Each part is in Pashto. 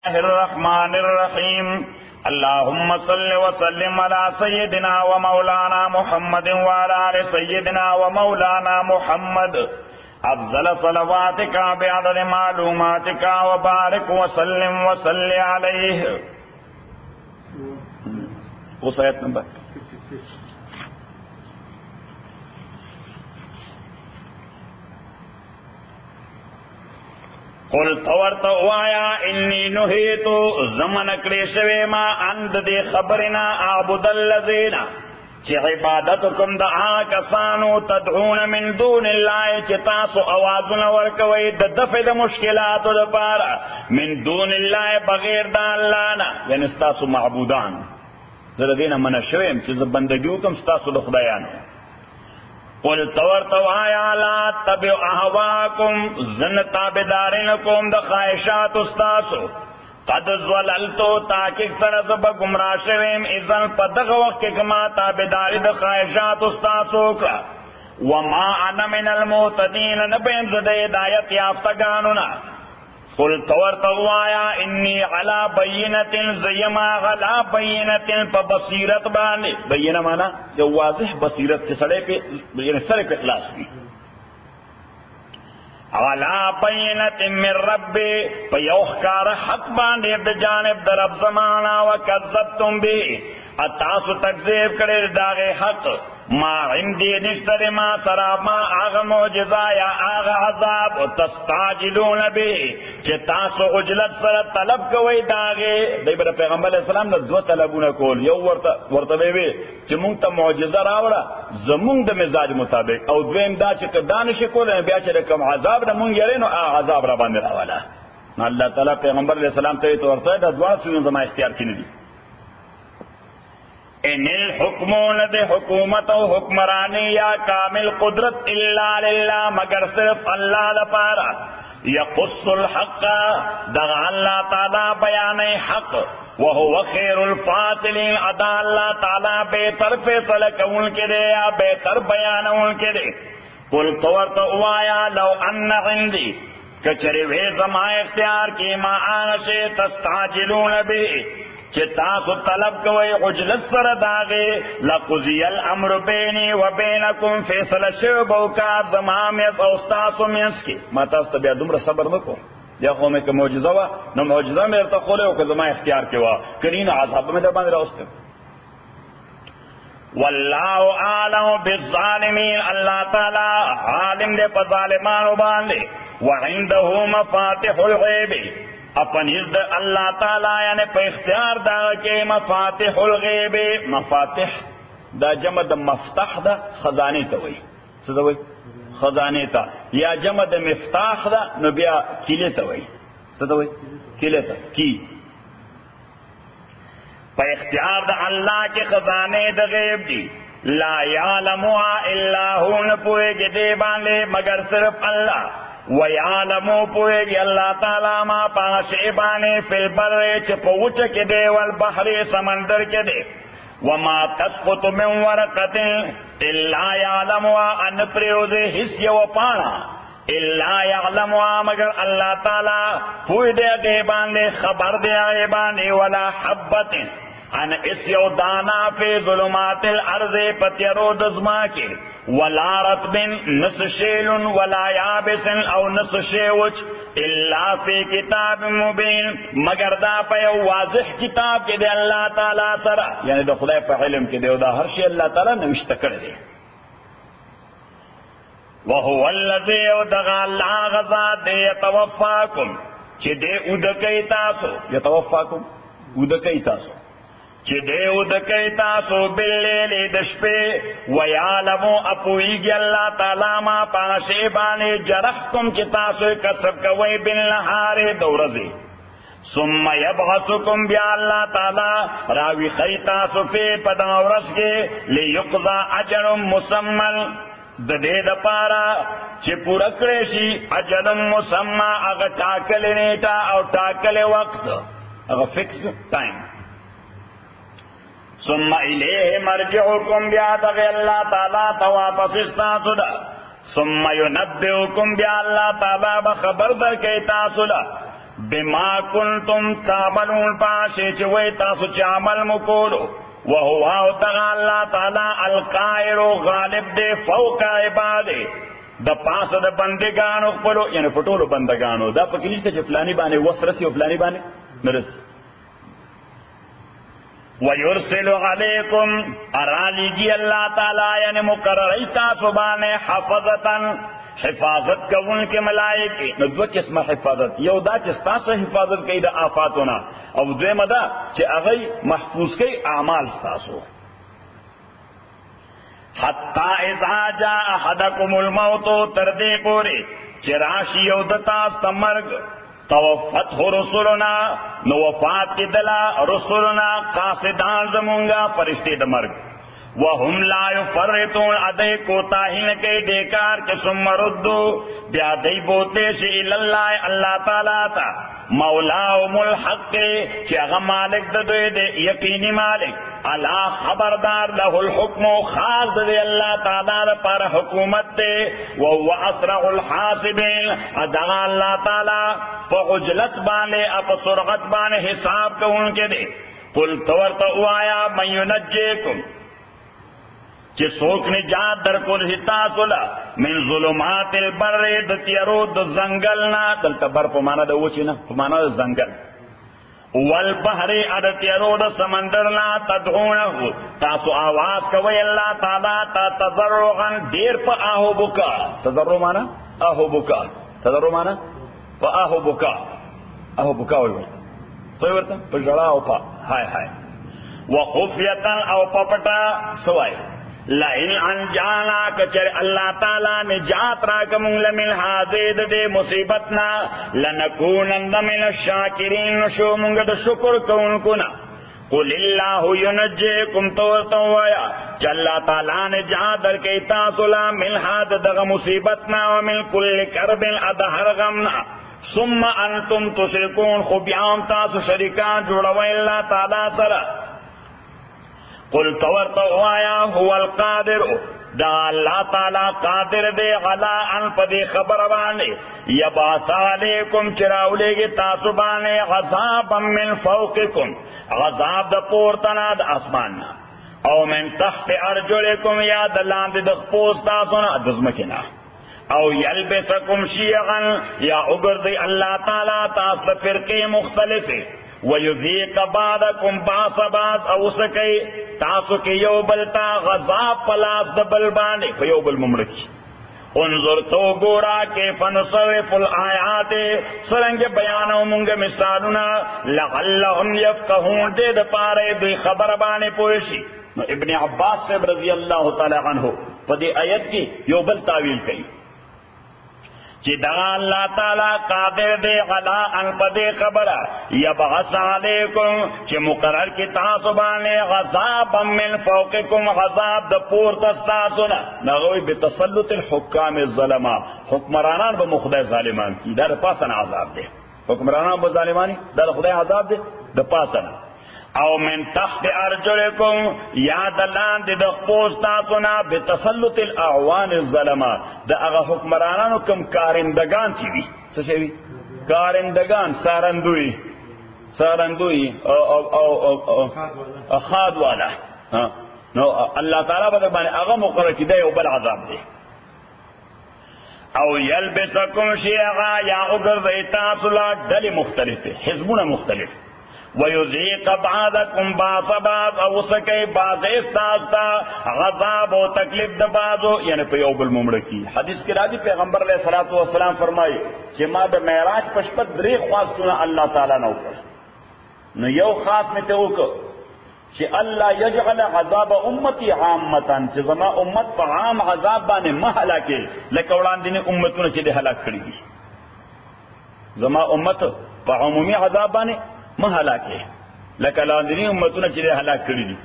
الرحمن الرحیم اللهم صل وسلم على سيدنا ومولانا محمد وعلى آل سيدنا ومولانا محمد افضل صلواتك بعدد معلوماتك وبارك وسلم وصل عليه. اس آیت نمبر قل تورت وایا انی نهیت زمن کړي شوی ما اند دې خبرنا اعبد الذین چې عبادت کوم د کسانو تدعون من دون الله چې تاسو اوازونه ورکوي د دفع د مشکلاتو لپاره من دون الله بغیر د الله نه، یعنی تاسو معبودان زه دینه من شویم چې زه بندګي وکم تاسو د خدایانو. قل تورت وایا لا تبع اهواکم زن تابعدارینکم د خواہشات استاسو قد زللتو تاکہ سر زب گمراہ شویم اذن پا دغه وقت کې کما تابعداری د خواہشات استاسو کړه وما انا من المهتدین نبیم زد ہدایت یافتگانونا. قل تورت وایا انی علی بینۃ زیما علی بینۃ پا بصیرت باندې بینہ مانا جو واضح بصیرت کے سڑے پہ یعنی سر پہ اخلاص بھی علی بینۃ من ربی پا یوخکار حق باندې د جانب در رب زمانا وکذبتم بی اتاسو تکذیب کرے داغ حق ما عندي نشتر ما سرا ما آغا معجزہ یا آغا عذاب تستعجلون به چه تاسو عجلت سر طلب کوئی داغے دی بدا پیغمبر علیہ السلام دا دو طلبون کول یو ورطبیوی چه مونگ تا معجزہ راوڑا زمونگ دا مزاج مطابق او دویم دا چه دانش کول بیا چه رکم عذاب دا مونگ یرینو عذاب را باندر آوالا اللہ تعالی پیغمبر علیہ السلام تاوی تو ورطبی دا دوان سوین زمان اختیار کی ندی. ان الحکمون دے حکومت و حکمرانی یا کامل قدرت الا للہ مگر صرف اللہ لپارا یقص الحق دغا اللہ تعالی بیان حق وهو خیر الفاصلین ادا اللہ تعالی بہتر فیصلہ کون کے دے یا بہتر بیان ان کے دے. قل تورت اوایا لو ان عندی کچری وے زما اختیار کی ما آنشے تستعجلون بھی کہ تاسو طلب کوئی عجلت سر داغے لقضی الامر بینی و بینکم فیصلہ شعبو کا زمامیت اوستاسو مینس کی ما تاستا بیا دمرا صبر نکو یا قومی که معجزہ وا نو معجزہ میرے تقولے و که زمان اختیار کے وا کرین عذاب میں در باندھ رہا واللہ عالم بالظالمین اللہ تعالی عالم دے پا ظالمان باندے وعندہ مفاتح الغیب اپن عزد اللہ تعالی یعنی پہ اختیار دا کے مفاتح الغیب مفاتح دا جمع دا مفتح دا خزانے تا وی سدا وی خزانے تا یا جمع دا مفتاح دا نو بیا کیلے تا وی سدا وی کیلے تا کی پہ اختیار دا اللہ کے خزانے دا غیب دی لا یعلمها الا ہو نپوئے گے دے باندے مگر صرف اللہ وَيَعْلَمُ پوئے اللہ تعالیٰ ما پاشیبانے فی البر چپوچ کے دے والبحر سمندر کے دے وما تسقط من ورقت الا یعلمها ان پریوزے حصی و پانا الا یعلمها مگر اللہ تعالیٰ پوئے دے غیبانے خبر دے غیبانے ولا حبت ان اس یو دانا فی ظلمات الارض پتیرو دزما کے ولا رطب نس شیل ولا یابس او نس شیوچ الا فی کتاب مبین مگر دا پہ واضح کتاب کے دے اللہ تعالی سرا یعنی دا خدای پہ علم کے دے دا ہر شی اللہ تعالی نوشت کر دے. وهو الذی ودغا اللہ غزا دے یتوفاکم چی دے ادکی تاسو یتوفاکم ادکی تاسو چی دے ادکی تاسو باللیل دشپے ویعلمو اپویگی اللہ تعالی ما پاشیبانی جرحتم چی تاسو کسب کوئی بالنہار دورزی ثم یبعثکم بیا اللہ تعالی راوی خی تاسو فی پدورز کے لیقضا اجر مسمن دے دا پارا چی پورا کریشی اجر مسمن اگا ٹاکل نیٹا او ٹاکل وقت اگا فکس ٹائم ثم الیہ مرجعکم بیا دغی اللہ تعالی تواپس استاسو دا ثم ینبئکم بیا اللہ تعالی بخبر در کے تاسو دا بما کنتم تعملون پاشے چوئی تاسو چ عمل مکولو وهو تعالی اللہ تعالی القاہر غالب دے فوق عبادے د پاس د بندگانو خپلو یعنی پټولو بندگانو دا پکې نشته چې فلانی باندې وسرسي او فلانی باندې نرسي ويرسل علیکم ارالیگی اللہ تعالی یعنی مقرری تاسو باندې حفظتن حفاظت کون کے ملائکے نو دو قسم حفاظت یو دا چې تاسو حفاظت کوي د آفاتونه او دویم دا چې هغه محفوظ کوي اعمال تاسو حتی اذا جاء احدکم الموت تردی پوری چراشی یو دتا استمرگ توفته رسولنا نو وفات کی دلا رسولنا قاصدان زمونگا فرشتے دمرگ وهم لا يفرطون ادے کوتاہی نہ کہ بیکار کہ ثم ردو بیا دی بوتے سے اللہ اللہ تعالی تا مولاهم الحق کہ هغه مالک د دوی دے یقینی مالک الا خبردار له الحكم خاص دے اللہ تعالی پر حکومت دے وهو اسرع الحاسبین ادا اللہ تعالی فعجلت بانے اپ سرعت بانے حساب کو ان کے دے قل تورت آیا من ينجيكم کہ سوک نجات در کل حتاسولا من ظلمات البر د تیرو د زنگلنا دلتا بر پمانا دا وچی نا پمانا دا زنگل والبحر اد تیرو د سمندرنا تدعونه تاسو آواز کوئی اللہ تعالی تا تضرعا دیر پا آہو بکا تضرع مانا آہو بکا تضرع مانا پا آہو بکا آہو بکا ہوئی سوئی ورطا پا جڑا او پا ہائے ہائے وخفیتا او پپٹا سوائی لئن انجانا کچر اللہ تعالی نجات راکم لمن حازید دے مصیبتنا لنکونن من الشاکرین نشو منگد شکر کون کنا قل اللہ ینجیکم توتوایا چلا تعالی نجات در کے تاسولا من حاد دغ مصیبتنا ومن کل کرب ادہر غمنا ثم انتم تشرکون خوبیام تاسو شرکان جوڑوئی اللہ تعالی سرہ قل تورت آیا هو القادر دا اللہ تعالی قادر دے غلا ان پدی خبر بانے یبعث علیکم چراولے گی تاسو بانے غضابا من فوقکم غضاب دا پورتنا دا اسماننا او من تحت ارجلکم یا دلان دا خپوس تاسونا دزمکنا او یلبسکم شیعا یا اگردی اللہ تعالی تاس دا فرقی مختلفی وَيُذِيقَ بَعْضَكُمْ بَعْضَ بَعْض او سکی تاسو کی یو بلتا غضاب پلاس دبل بانے فیو بل ممرکی انظر تو گورا کے فنصرف الآیات سرنگ بیانو منگ مثالنا لعلہم یفقہون دے دپارے دی خبر بانے پوشی ابن عباس سے رضی اللہ تعالی عنہ پدی آیت کی یو بل تعویل کئی چی دا اللہ تعالی قادر دے غلا ان پدے خبر یبعث علیکم چی مقرر کی تاسبانے غضابا من فوقکم غضاب دا پور تستاسونا نغوی بتسلط الحکام الظلمہ حکمرانان با مخدای ظالمان کی دا پاسن عذاب دے حکمرانان با ظالمانی دا خدای عذاب دے دا پاسن او من تحت ارجلکم یا دلان دی دخپوس تاسونا بتسلط الاعوان الظلمہ دا اغا حکمرانانو کم کارندگان چیوی سشوی کارندگان سارندوی خاد والا نو اللہ تعالیٰ بدر بانے اغا مقرر کی دے او بل عذاب دے او یلبسکم شیعا یا اگر تاسولا دل مختلف حزبون مختلف وَيُذِيقَ بَعْضَكُمْ بَعْضَ بَعْض او سکے بعض استاستا غضاب و تکلیف د بعضو یعنی په یو بل ممړکی حدیث کې راځي پیغمبر علیہ الصلوۃ والسلام فرمایي چې ما د معراج پشپت درې خواستونه الله تعالی نو کړ نو یو خاص مې ته وکړ چې الله یجعل عذاب امتی عامه چې زما امت په عام عذاب باندې ما هلاکه لکه وړاندې امتونه چې د هلاک کړي دي زما امت په عمومي عذاب باندې ما هلاکه لکه لاندنی امتونه چې هلاک کړي دي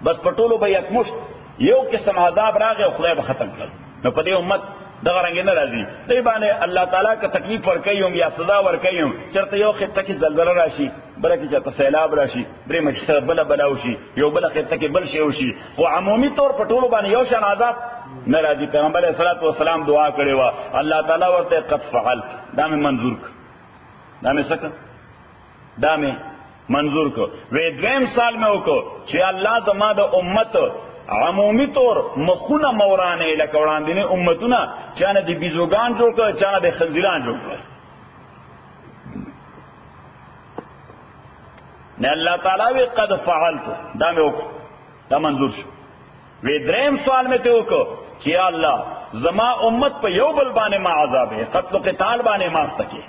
بس پټولو به یک مشت یو قسم عذاب راغی او خدای به ختم کړ نو په دې امت دغه رنګ نه راځي دې باندې الله تعالی که تکلیف ورکوي یا سزا ورکوي چرته یو خطه کې زلزلہ راشي بل کې چرته سیلاب راشي بل مشته بل وشي یو بل خطه کې بل شی وشي خو عمومي طور پټولو باندې یو شان عذاب نه راځي پیغمبر علیہ الصلوۃ والسلام دعا کړې و الله تعالی ورته قد فعلت دا مې منظور دا مې سکه دا مې منظور کو وی دویم سال میں وکړو چې الله زما د امت عمومی طور مخونه مورانه لکه وړاندې امتونه چانه د بیزوګان جوړ کړ چانه د خنزیران جوړ کړ نه الله تعالی وی قد فعلت دا مې وکړو دا منظور شو وی دریم سوال میں ته وکړو چې الله زما امت په یو بل باندې ما عذاب ہے قتل قتال باندې ما استکه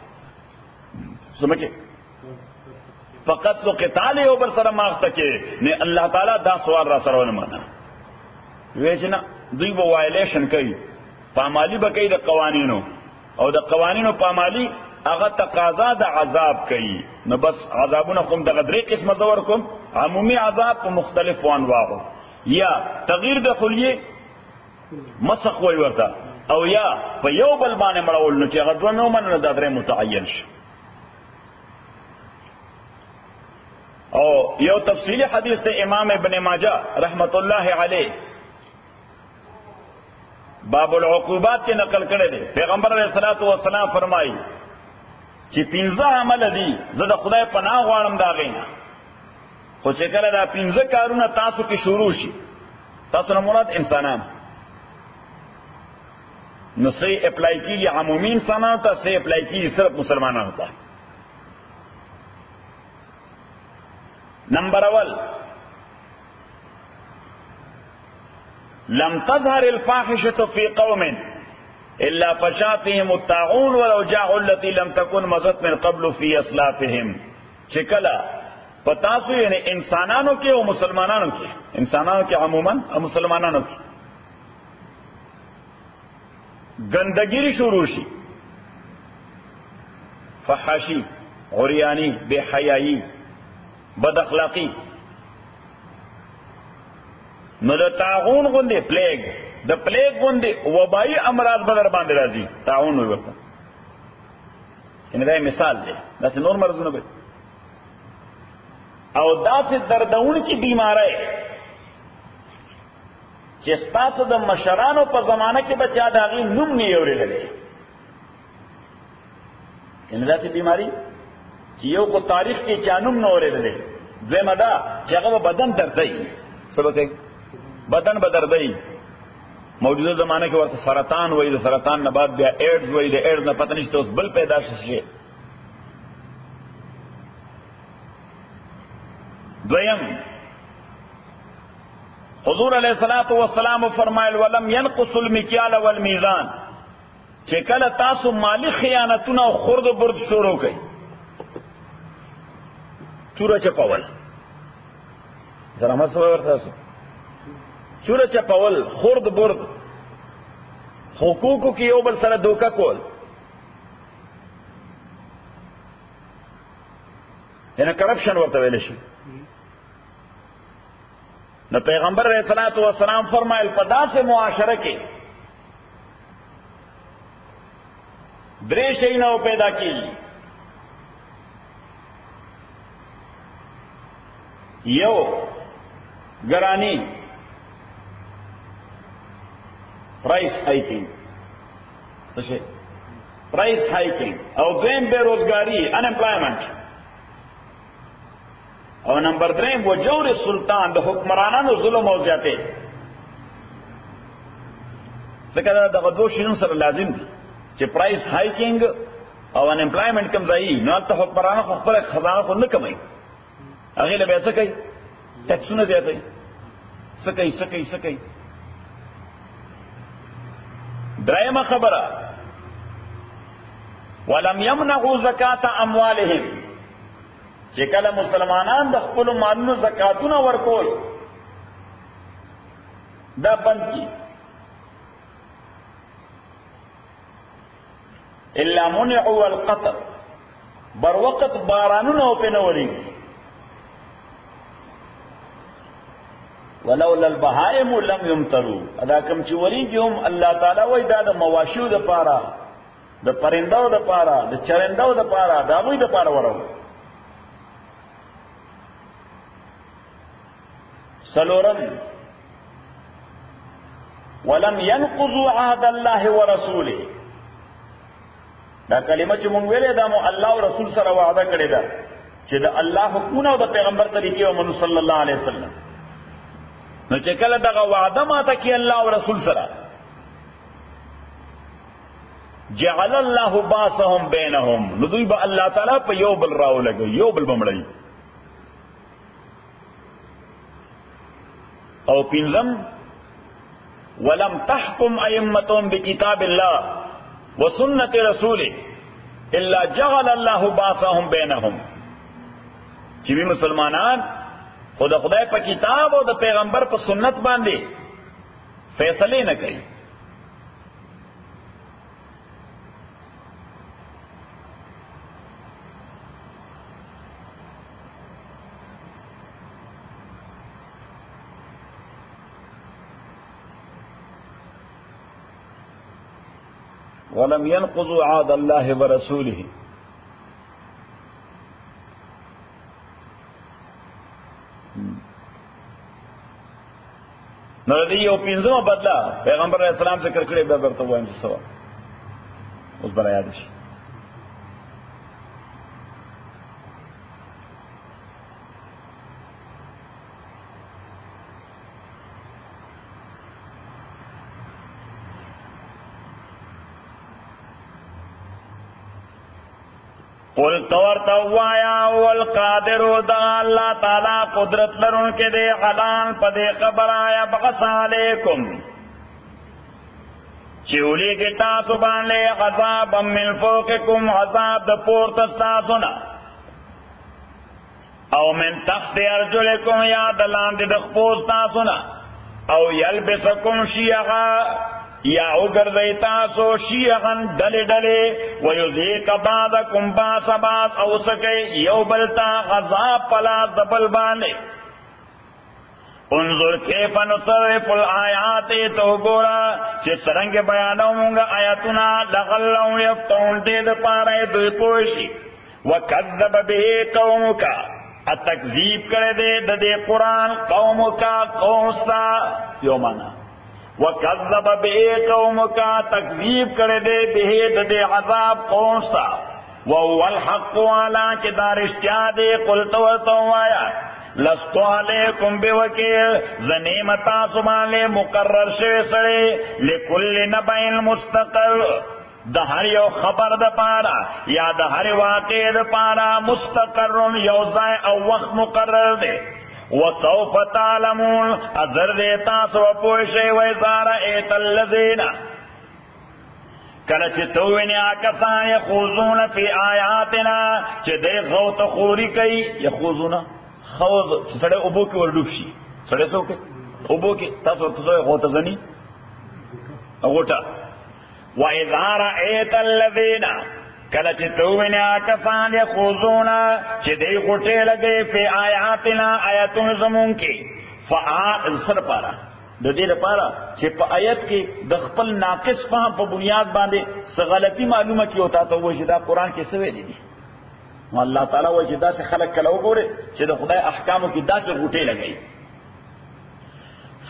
سمجھے فقط لو قتال یو بل سره ماخته کې نه الله تعالی دا سوال را سره ونه معنا ویچنا دوی به وایلیشن کوي پامالی به کوي د قوانینو او د قوانینو پامالی هغه تقاضا د عذاب کوي نو بس عذابونه کوم د غدري قسمه زور کوم عمومي عذاب په مختلف انواعو یا تغییر د خلیه مسخ وي ورته او یا په یو بل باندې مړول نو چې هغه دوه نو مننه د درې متعین شي او یو تفصیلی حدیث تے امام ابن ماجہ رحمت اللہ علیہ باب العقوبات کے نقل کرے دے پیغمبر علیہ الصلوۃ والسلام فرمائی چې 15 عمل دي زه د خدای پناه غواړم دا غینا خو چې کله دا 15 کارونه تاسو کې شروع شي تاسو نه مراد انسانان نو سي اپلای کیږي عمومي انسانانو ته سي اپلای کیږي صرف مسلمانانو ته نمبر اول لم تظهر الفاحشة في قوم إلا فشا فيهم الطاعون ولو جاءوا التي لم تكن مضت من قبل في أسلافهم چکلا پتاسو یعنی انسانانو کے و مسلمانانو کے انسانانو کے عموماً اور مسلمانانو کے گندگیری شروع شی فحاشی عریانی بے حیائی بد اخلاقی نو د طاعون غوندې پلیگ د پلیگ غوندې وبایي امراض بدر باندې راځي طاعون وي ورته ان دا مثال دی داسې نور مرضونه به او داسې دردون کی بیماری چې ستاسو د مشرانو په زمانه کې بچا د هغې نوم نه اورېدلی ان داسې بیماری چې یو کو تاریخ کې چانوم نه اورېدلی دویمه دا چې هغه بدن دردی څه به کوي بدن به دردی موجوده زمانه کې ورته سرطان وایي د سرطان نه بعد بیا ایډز وایي د ایډز نه پته نشته اوس بل پیدا شي دویم حضور علیہ الصلوۃ والسلام فرمایل ولم ينقص المکیال والمیزان چې کله تاسو مالی خیانتونه او خرد و برد شروع کړئ چوره چپاول ذرا مسوي ورته چوره چپاول خرد برد حقوقو کې یو بل سره دوکا کول یعنی کرپشن ورته ویل شي نو پیغمبر علیہ الصلوۃ والسلام فرمایل په داسې معاشره کې درې شی نه پیدا کیږي یو گرانی پرائس ہائکنگ سشے پرائس ہائکنگ او دویم بے روزگاری انمپلائمنٹ او نمبر دریم و جور سلطان د حکمرانانو ظلم او زیاته څنګه دا دغه دوه شینو سره لازم دي چې پرائس هایکینګ او انمپلایمنت کم ځای نو ته حکمرانانو خپل خزانه کو نه کمای هغه له پیسې کوي ټیکسونه زیاته سکی درایمه خبره ولم يمنعوا زکات اموالهم چې کله مسلمانان د خپل مالونو زکاتونه ورکول دا بند کی الا منعوا القطر بر وقت بارانونه په نوري ولولا البهائم لم يمطروا ادا کوم چې وریږم الله تعالی وای دا د مواشیو د پاره د پرندو د پاره د چرندو د پاره دا وای د پاره ورو سلورم ولم ينقضوا عهد الله ورسوله دا کلمه چې مونږ ویلې دا مو الله او رسول سره وعده کړی ده چې د الله حکمونه او د پیغمبر طریقې او منو صلی الله علیه وسلم. نو چې کله دغه وعده ماته کی الله او رسول سره، جعل الله باسهم بینهم، نو دوی به الله تعالی په یو بل راولګي، یو بل بمړی. او پنځم ولم تحكم ائمتهم بكتاب الله وسنة رسوله الا جعل الله باسهم بینهم، چې وی مسلمانان خدای په کتاب او د پیغمبر په سنت باندې فیصله نه کوي. ولم ينقضوا عهد الله ورسوله، نو دې یو پنځمه بدلا پیغمبر علیہ السلام ذکر کړی به درته وایم څه اوس بل یاد شي. قل تور توایا والقادر دا اللہ تعالی قدرت لرون کے دے حلال پدے خبر آیا بغس علیکم چولی کی تاسو باندے عذاب من فوقکم، عذاب دا پور تستاسونا، او من تحت ارجلکم یا دلان دی دخپوز تاسونا، او یلبسکم شیعا یا اگر دیتاسو شیعن ڈلے ڈلے ویذیق بعضکم باس باس او سکے یو بلتا غذاب پلاس دبل بانے. انظر کیف نصرف الآیات، تو گورا چه سرنگ بیانو مونگا آیاتنا لغلو یفتون دید پارے دوی پوشی. وکذب به قومکا، اتکذیب کرے دے دے قرآن قومکا قومستا یومانا. وَكَذَّبَ بِهِ قَوْمُكَ، تکذیب کرے دے بِهِ دے عذاب قوم سا. وَهُوَ الْحَقُّ عَلَىٰ کہ دارشتیا دے قُلْتُ وَتَوَّایا لَسْتُ عَلَيْكُمْ بِوَكِيلٍ، زنیمتا سبالے مقرر شوے سڑے لِكُلِّ نَبَئٍ مُسْتَقَرٍ، د ہر یو خبر د پارا یا د ہر واقع د پارا مستقر یو ځای او وخت مقرر دے. وسوف تعلمون، ازر دیتا سو پوشے ویزار ایت اللذین کلچ توینی آکسان یخوزون فی آیاتنا چی دے غوط خوری کئی. یخوزون خوز سڑے ابو کی وردوب شی، سڑے سو کے ابو کی تاسو تسوئے غوط زنی غوطا. وَإِذَا رَأَيْتَ الَّذِينَ کلچ توینی آکسان یخوزونا چی دی غٹے لگے فی آیاتنا آیاتون زمون کی سر پارا د دې لپاره چې په آیت کې د خپل ناقص فهم په بنیاد باندې څه غلطي معلومه کی ہوتا ته وایي دا قرآن کې څه ویلي دي. نو الله تعالی وایي چې داسې خلک کله وګوري چې د خدای احکامو کې داسې غوټې لګوي.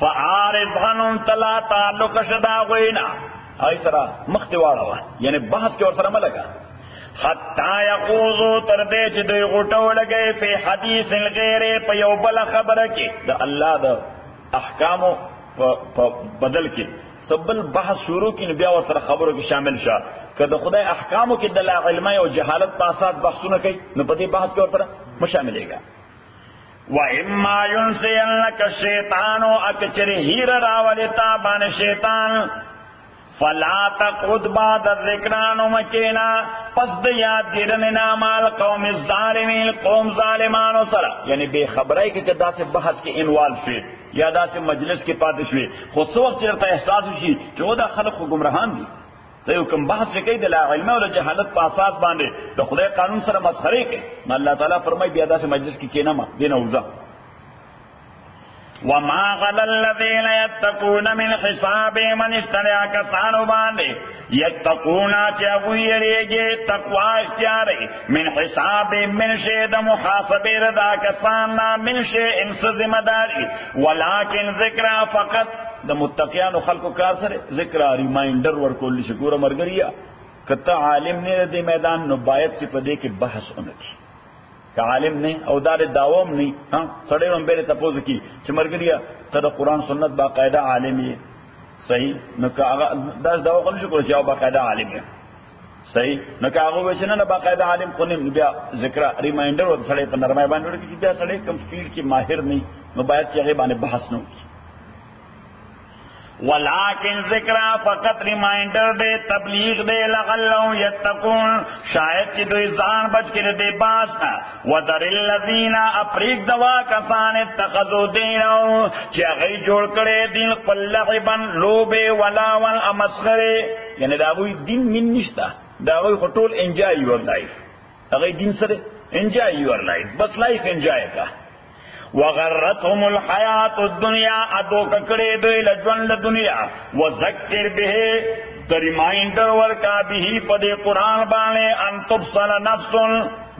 فعارض عنهم، تلا تعلق شدا غوینا ای سره مخ ته واړه، یعنی بحث کې ور سره ملګا حتی یقوزو تردے چی دوی غٹو لگے فی حدیث غیر پا یو بلا خبر کی دا اللہ دا احکامو بدل کی سبل بحث شروع کی نبیا و سر خبروں کی شامل شاہ کہ دا خدای احکامو کی دلا علماء و جہالت پاسات بحثو نہ کئی نو پتی بحث کی اور سر مشاملے گا. وَإِمَّا يُنْسِيَنَّكَ الشَّيْطَانُ، اکچر ہیر راولتا بان شیطان فلا تقعد بعد الذکران مکینا، پس د یاد دیرننا مال قوم الظالمین، قوم ظالمانو سرا، یعنی بے خبرائی کہ دا سے بحث کے انوال شوی یا دا سے مجلس کے پاتے شوی خود سو وقت چرتا احساس ہوشی جو دا خلق و گمراہان دی تو کم بحث سے کئی دلا علمہ و جہالت پا اساس باندے تو خدای قانون سر مسخرے کے اللہ تعالیٰ فرمائی بیا دا سے مجلس کی کینا ما دینا اوزا. وما غل الذين يتقون من حساب من اشتریا کسانو باندے یتقونا چاہوی یریگے تقوی اختیارے من حساب من شید محاسب ردا کساننا من شید انس ذمہ داری ولیکن ذکرہ فقط دا متقیان و خلق و کار سرے ذکرہ ریمائنڈر ورکولی شکور مرگریا کته عالم نه دی میدان نو باید چې په دې کې بحث ونکړي. که عالم نه او دار داوم نه سړی هم به تاسو کې چې مرګریا ته د قران سنت باقاعده عالم یې صحیح نو که هغه داس داوا کوي چې کوم باقاعده عالم یې صحیح نو که هغه وښنه نه باقاعده عالم کو نه بیا ذکر ریمایندر ور سړی په نرمای باندې ورته چې بیا سړی کوم فیلډ کې ماهر نه نو باید چې هغه باندې بحث نه وکړي. ولیکن ذکر فقط ریمائنڈر دے تبلیغ دے لعلهم یتقون شاید چې دوی ځان بچ کړي دې باسنا وذر الذین افریق دوا کسان اتخذوا دینهم چې هغه جوړ کړي دین خپل لعبن لوبه ولا ول امسخره یعنی دا وی دین من نشتا دا وی خټول انجوای یور لایف هغه دین سره انجوای یور لایف بس لایف انجوای کا وغرتهم الحیات الدنیا ادو ککڑے دوی لجون دنیا وذکر به د ریمایندر ورکا به پدے قرآن بانے ان تبصل نفس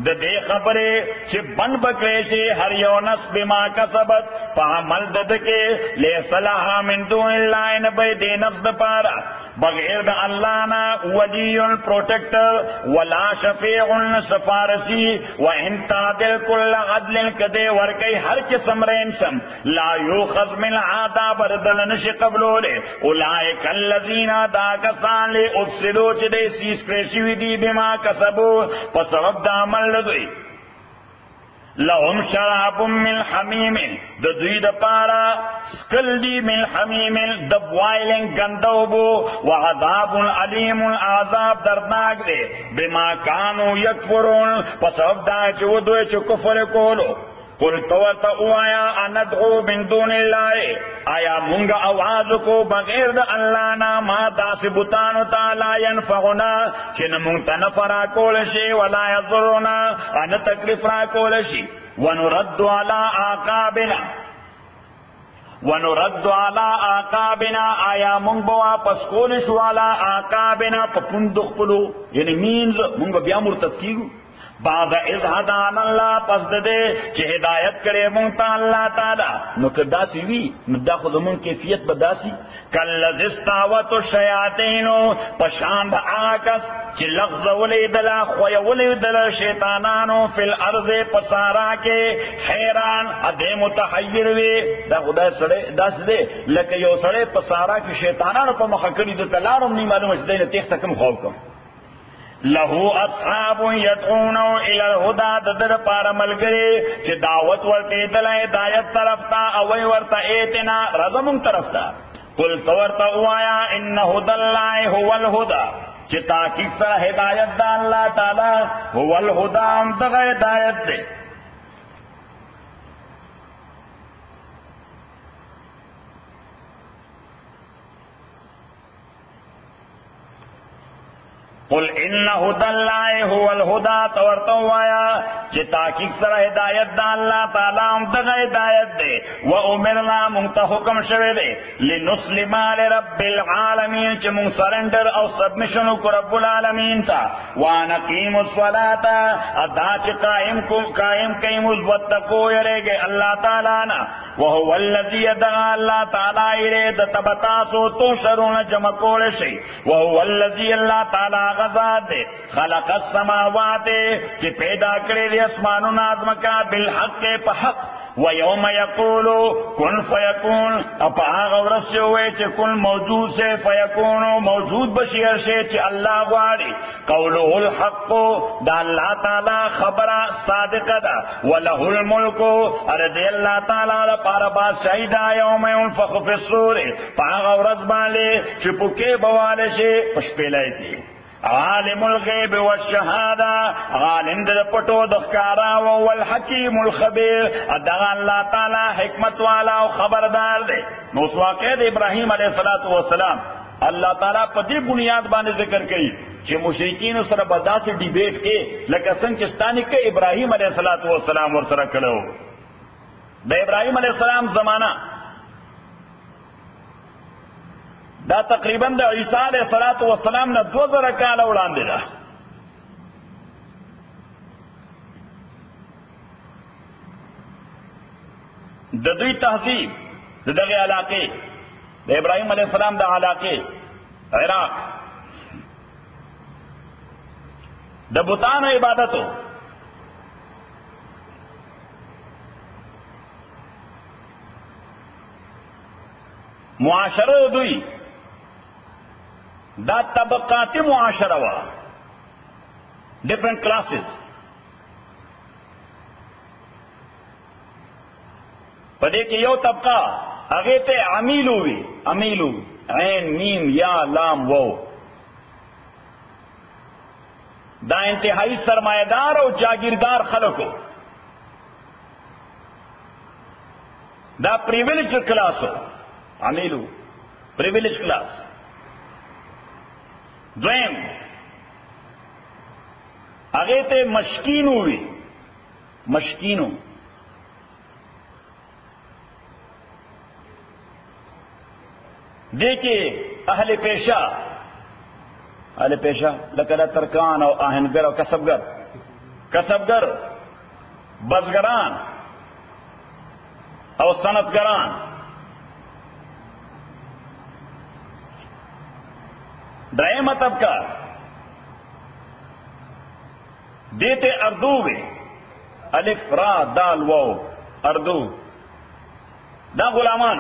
د دې خبره چې بن بکړې شي هر یو نفس بما کسبت په عمل ددکه لیسلها من دون الله ان به دې نفس د پاره بغیر د الله نه ولی پروټیکټر ولا شفیع سفارسی وان تعدل كل عدل کده ورکی هر قسم رینسم لا یوخذ من عذاب بدل نش قبلوله اولئک الذین دا کسان له افسدوا چې دې سیس کړی دی بما کسبوا پس سبب د عمل لدوی لهم شراب من حمیم د دوی د پارا سکل دی من حمیم د بوائلنگ گندوبو وعذاب علیم عذاب دردناک دے بما کانو یکفرون پس اب دا چو دوی چو کفر کولو قل توتا اوایا اندعو من دون اللہ آیا منگا آواز کو بغیر دا اللہ نا ما داس بتانو تا لا ینفعنا چن منگتا نفرا کولشی ولا یضرنا ان تکلیف را کولشی ونرد علی آقابنا ونرد علی آقابنا آیا منگ بوا پس کولشو علی آقابنا پا پندخ پلو یعنی مینز منگا بیا مرتد کیگو بعد از هدان اللہ پس دے چه ہدایت کرے مونتا اللہ تعالی نو کداسی وی نو دا خود مون کیفیت بداسی کاللذستاوت الشیاطینو پشاند آکس چه لغز ولی دلا خوی ولی دلا شیطانانو فی الارض پسارا کے حیران ادے متحیر وی دا خدا سڑے داس دے لکه یو سڑے پسارا کی شیطانانو پا مخکری دو تلارم نی معلوم اشدین تیخ تکم خواب کم لہو اصحاب یدعونو الى الہدا در پار ملگری چی دعوت ورکی دل ہدایت طرف تا اوی ورتا ایتنا رضمون طرف تا قل تورتا اوایا ان ہدا اللہ هو الہدا چی تاکیق سر ہدایت دا اللہ تعالی هو الہدا ہم تغا ہدایت دے قل ان هدى الله هو الهدى تورتوایا چې تحقیق سره هدایت د الله تعالی هم د هدایت دی و امرنا مونږ حکم شوه دی لنسلم لرب العالمین چې مونږ سرندر او سبمیشن کو رب العالمین ته وانقیم الصلاة ادا چې قائم کیم وتقو یریږي الله تعالی نه وهو الذی يدعى الله تعالی الیه د تبتاسو تو شرون جمع کول شي وهو الذی الله تعالی غزاد دے خلق السماوات کہ پیدا کرے دی اسمانو نازمکا بالحق پا حق ویوم یقولو کن فیکون اپا آغا ورس سے ہوئے چے کن موجود سے فیکونو موجود بشیر سے چے اللہ غواری قولو الحق دا اللہ تعالی خبرہ صادق دا ولہ الملکو اردی اللہ تعالی پارا بادشاہی دا یوم ينفخ فی الصور پا آغا ورس بالے چپکے بوالے سے پشپیلائی دی عالم الغیب والشهادہ عالم د پټو د ښکارا او الحکیم الخبیر ادعا الله تعالی حکمت والا او خبردار دی نو واقع د ابراهیم علیه السلام الله تعالی په دې بنیاد باندې ذکر کړي چې مشرکین سره بداسه ډیبیټ کې لکه څنګه چې ستانه کې ابراهیم علیه السلام ور سره کړو د ابراهیم علیه السلام زمانہ دا تقریبا د عیسی علیہ السلام نه 2000 کال وړاندې ده د دوی تهذیب دغه علاقې د ابراهیم علیہ السلام د علاقې عراق د بتانو عبادتو معاشره دوی دا طبقاتی معاشره وا ډیفرنٹ کلاسز پدې کې یو طبقه هغه ته عمیلو وی عمیلو عین میم یا لام وو دا انتہائی سرمایدار او جاگیردار خلقو دا پریویلیج کلاس ہو عمیلو پریویلیج کلاس دویم هغه ته مشکینو وی مشکینو دیکھیں اہل پیشہ لکه ترکان او آهنګر او کسبګر بزګران او صنعتګران درېمه طبقه دیتے اردو میں الف را دال واو اردو دا غلامان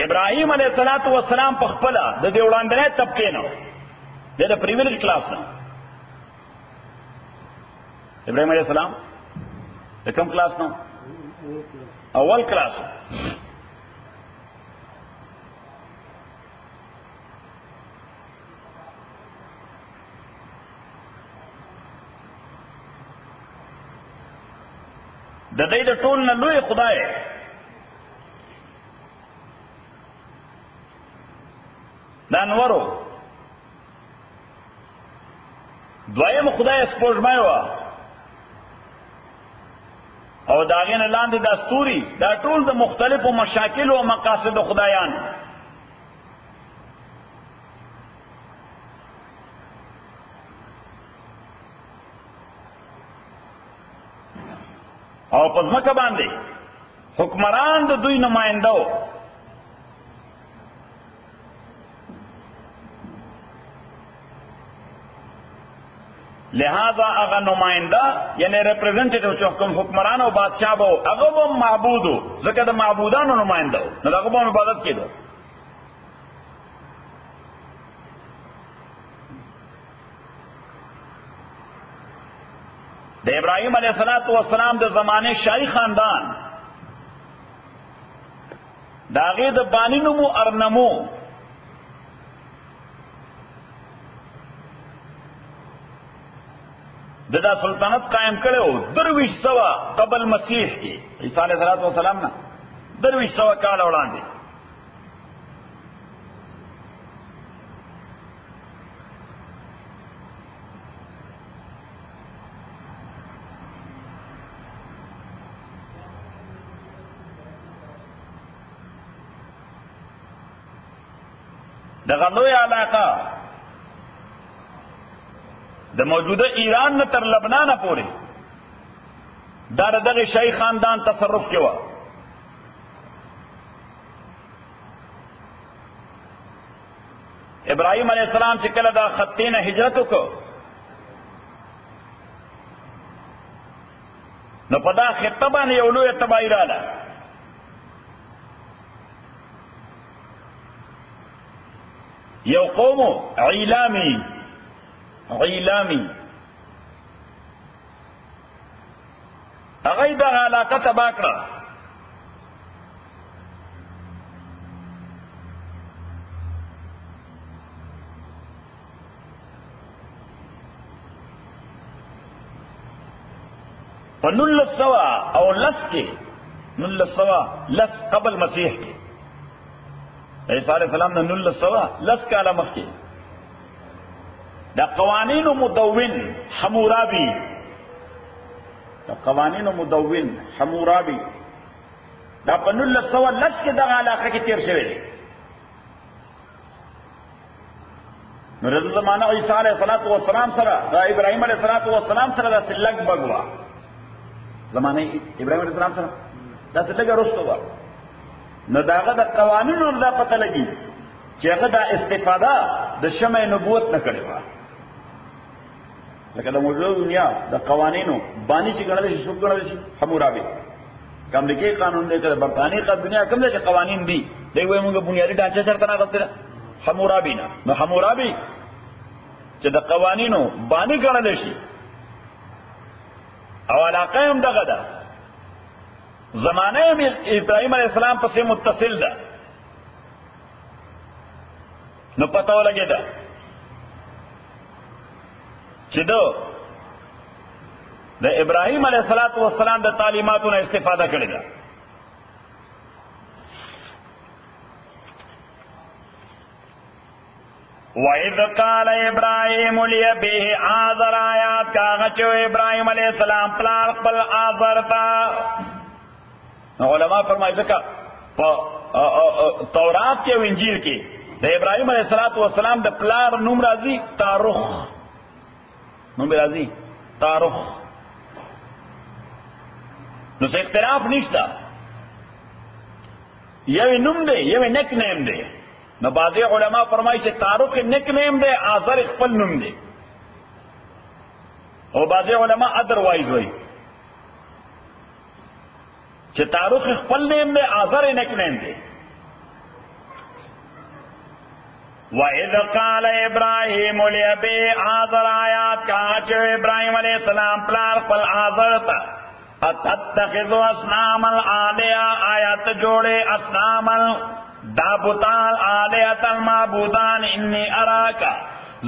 ابراہیم علیہ الصلوۃ والسلام په خپل د دې وړاندې طبقه نه د پریویلیج کلاس نه ابراہیم علیہ السلام د کوم کلاس نه اول کلاس د دې د ټول نه لوی خدای دا انورو دویم خدای سپوږمۍ وا او دا غینه لاندې د استوري دا ټول د مختلفو مشاکل او مقاصد خدایان او پزماکه باندې حکمران د دوی نمائندو لہذا اغا نمائندہ یعنی ریپریزنٹیٹیو چې کوم حکمران او بادشاہ بو هغه هم معبودو ځکه د معبودانو نمائندو نو هغه هم عبادت کېدو د ابراہیم علیہ السلام د زمانے شاہی خاندان داغه د بانی نومو ارنمو دا سلطنت قائم کړو 2300 قبل مسیح کې عیسی علیہ السلام نه 2300 کال وړاندې دغه لوی علاقه د موجوده ایران نه تر لبنان پورې دا دغه شیخ خاندان تصرف کې و ابراہیم علیہ السلام چې کله دا خطین هجرت وکړ نو په دا خطه باندې یو لوی تباہی رااله یو قوم عیلامی هغه د علاقه تبا کړه په 1900 او لس کې 1900 قبل مسیح کې عیسی علیہ السلام نے 1900 لس کاله مخکې دا قوانین مدون حمورابی دا قوانین مدون حمورابی دا په 1900 لس کې دغه علاقه کې تیر شوی دی نو د زمانه عیسی علیہ السلام سره دا ابراہیم علیہ السلام سره دا لګ بغوا زمانه ابراہیم علیہ السلام سره دا لګ رستو و نو داغه د قوانینو دا پته لګي چې هغه دا استفاده د شمع نبوت نه کړی و. لکه د موجوده دنیا د قوانینو باندې چې ګڼل شي څوک ګڼل شي حمورابي. امریکای قانون دی چې برتانی کا دنیا کوم ځای چې قوانین دي دوی وایي موږ بنیادی ډانچه چرته نه غوښتل حمورابي نه. نو حمورابي چې د قوانینو باندې ګڼل شي او علاقه هم دغه ده، زمانه هم ابراهیم علیه السلام پسې متصل ده. نو پته ولګېده چې د ابراهیم علیه السلام د تعلیماتو نه استفاده کړې ده. وَإِذْ قَالَ إِبْرَاهِيمُ لِأَبِيهِ آزَرَ آیات کاغه چې ابراهیم علیه السلام پلار خپل آزر ته. علماء فرمایي ځکه په تورات کې او انجیل کې د ابراهیم علیه السلام د پلار نوم راځي تاروخ، نوم راځي تاروخ. نو څه اختلاف نشته، یو نوم دی یو نیک نیم دی. نو بعضی علماء فرمایي چې تاروخ نیک نیم دی، آزر خپل نوم دی. او بعضی علماء ادروایز وایي چې تاروخ خپل نیم دی، آزر نیک نیم دی. وَإِذْ قَالَ إِبْرَاهِيمُ لِأَبِيهِ آزَرَ آیات کاغه چې ابراهیم علیه السلام پلار خپل آزر ته اتتخذ اصناما آلیه آیات جوړه اصناما دا بوتان آلیت المعبودان انی اراکا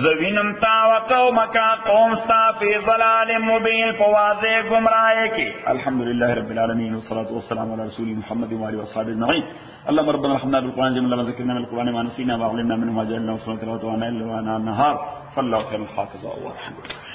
زوینم تا و قومکا قوم ستا فی ظلال مبین فواضح گمراہ کی. الحمدللہ رب العالمین والصلاة والسلام علی رسول محمد وآلہ وصحبہ اجمعین. اللهم ربنا ارحمنا بالقرآن جميعا وما ذكرنا من القرآن ما نسينا وعلمنا منه ما جهلنا وصلنا تلاوته وانا الليل وانا النهار فالله خير الحافظ والحمد لله.